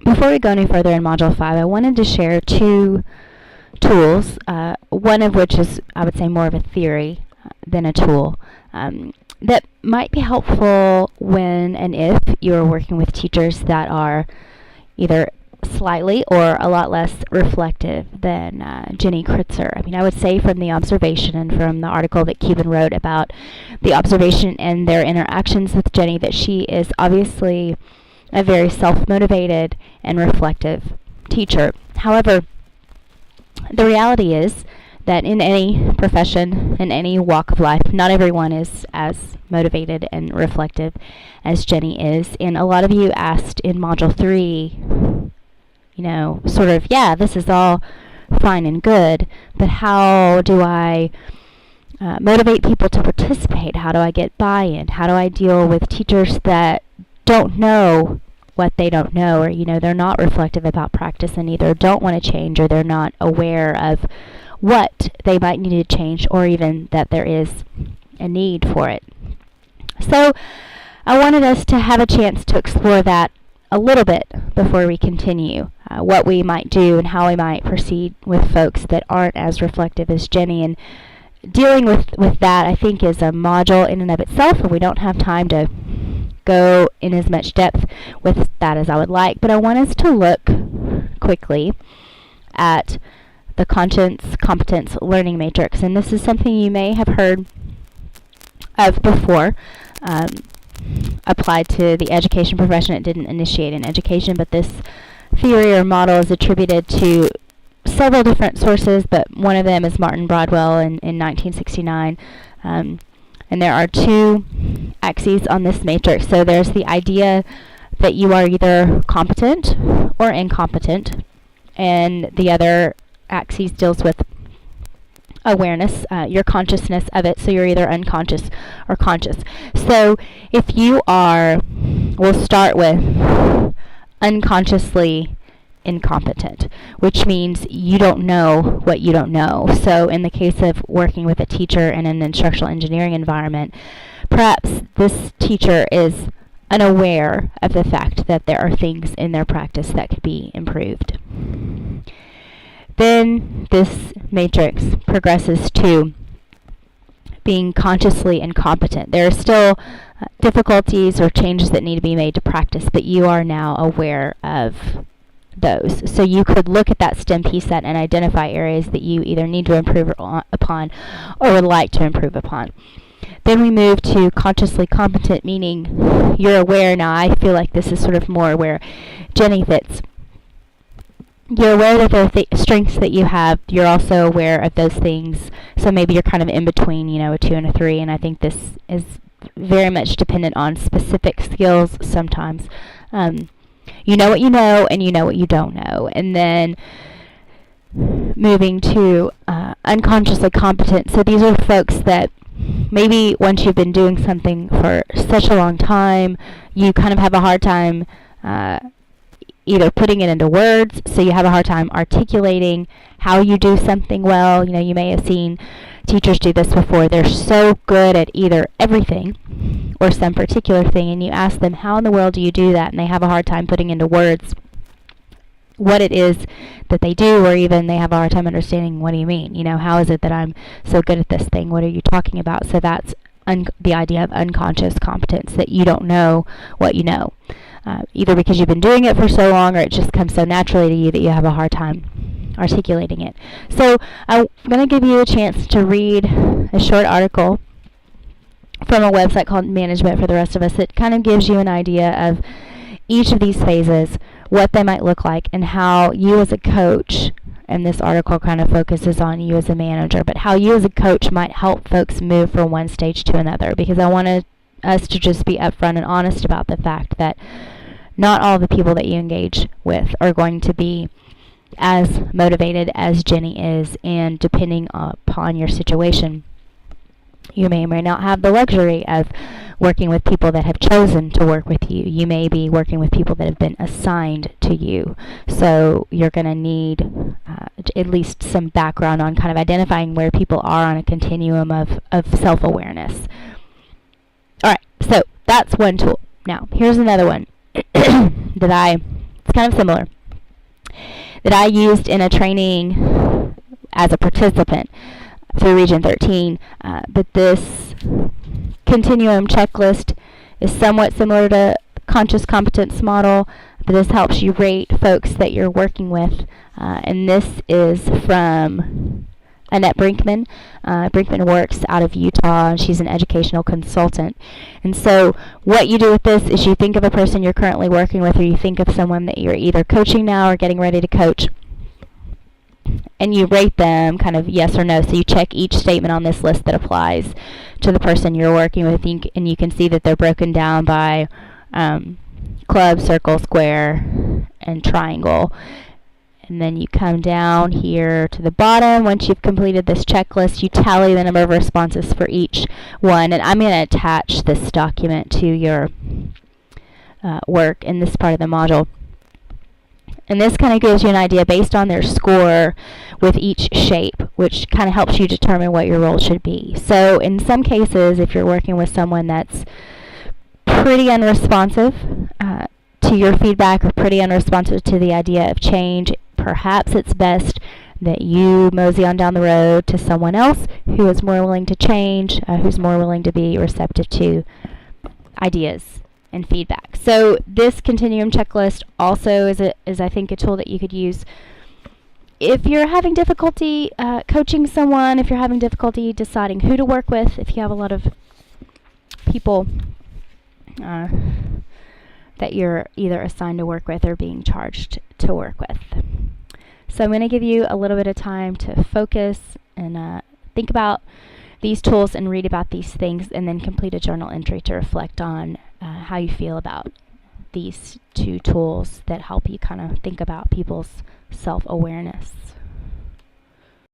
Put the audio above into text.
Before we go any further in Module 5, I wanted to share two tools, one of which is, I would say, more of a theory than a tool, that might be helpful when and if you're working with teachers that are either slightly or a lot less reflective than Jenny Kritzer. I mean, I would say from the observation and from the article that Cuban wrote about the observation and their interactions with Jenny that she is obviously a very self-motivated and reflective teacher. However, the reality is that in any profession, in any walk of life, not everyone is as motivated and reflective as Jenny is. And a lot of you asked in Module 3, sort of, yeah, this is all fine and good, but how do I motivate people to participate? How do I get buy-in? How do I deal with teachers that don't know what they don't know, or they're not reflective about practice and either don't want to change or they're not aware of what they might need to change, or even that there is a need for it. So I wanted us to have a chance to explore that a little bit before we continue, what we might do and how we might proceed with folks that aren't as reflective as Jenny. And dealing with that, I think, is a module in and of itself, and we don't have time to go in as much depth with that as I would like. But I want us to look quickly at the Conscience Competence Learning Matrix. And this is something you may have heard of before, applied to the education profession. It didn't initiate in education, but this theory or model is attributed to several different sources, but one of them is Martin Broadwell in 1969. And there are two axes on this matrix. So there's the idea that you are either competent or incompetent, and the other axis deals with awareness, your consciousness of it. So you're either unconscious or conscious. So if you are, we'll start with unconsciously incompetent, which means you don't know what you don't know. So in the case of working with a teacher in an instructional engineering environment, perhaps this teacher is unaware of the fact that there are things in their practice that could be improved. Then this matrix progresses to being consciously incompetent. There are still difficulties or changes that need to be made to practice, but you are now aware of those. So you could look at that STEM P set and identify areas that you either need to improve upon or would like to improve upon. Then we move to consciously competent, meaning you're aware. Now I feel like this is sort of more where Jenny fits. You're aware that there are strengths that you have. You're also aware of those things. So maybe you're kind of in between, a 2 and a 3. And I think this is very much dependent on specific skills sometimes. You know what you know, and you know what you don't know. And then moving to unconsciously competent. So these are folks that maybe once you've been doing something for such a long time, you kind of have a hard time either putting it into words, so you have a hard time articulating how you do something well. You may have seen teachers do this before. They're so good at either everything or some particular thing, and you ask them, how in the world do you do that? And they have a hard time putting into words what it is that they do, or even they have a hard time understanding, what do you mean? How is it that I'm so good at this thing? What are you talking about? So that's the idea of unconscious competence, that you don't know what you know. Either because you've been doing it for so long, or it just comes so naturally to you that you have a hard time articulating it. So I'm going to give you a chance to read a short article from a website called Management for the Rest of Us. It kind of gives you an idea of each of these phases, what they might look like, and how you as a coach, and this article kind of focuses on you as a manager, but how you as a coach might help folks move from one stage to another, because I wanted us to just be upfront and honest about the fact that not all the people that you engage with are going to be as motivated as Jenny is, and depending upon your situation, you may or may not have the luxury of working with people that have chosen to work with you. You may be working with people that have been assigned to you. So you're going to need at least some background on kind of identifying where people are on a continuum of self-awareness. All right, so that's one tool. Now, here's another one that I it's kind of similar, that I used in a training as a participant through Region 13. But this continuum checklist is somewhat similar to conscious competence model, but this helps you rate folks that you're working with. And this is from Annette Brinkman. Brinkman works out of Utah, and she's an educational consultant. And so what you do with this is you think of a person you're currently working with, or you think of someone that you're either coaching now or getting ready to coach, and you rate them kind of yes or no. So you check each statement on this list that applies to the person you're working with, and you can see that they're broken down by club, circle, square, and triangle. And then you come down here to the bottom. Once you've completed this checklist, you tally the number of responses for each one. And I'm going to attach this document to your work in this part of the module. And this kind of gives you an idea based on their score with each shape, which kind of helps you determine what your role should be. So in some cases, if you're working with someone that's pretty unresponsive to your feedback, or pretty unresponsive to the idea of change, perhaps it's best that you mosey on down the road to someone else who is more willing to change, who's more willing to be receptive to ideas and feedback. So this continuum checklist also is I think a tool that you could use if you're having difficulty coaching someone, if you're having difficulty deciding who to work with, if you have a lot of people that you're either assigned to work with or being charged to work with. So I'm going to give you a little bit of time to focus and think about these tools and read about these things, and then complete a journal entry to reflect on how you feel about these two tools that help you kind of think about people's self-awareness.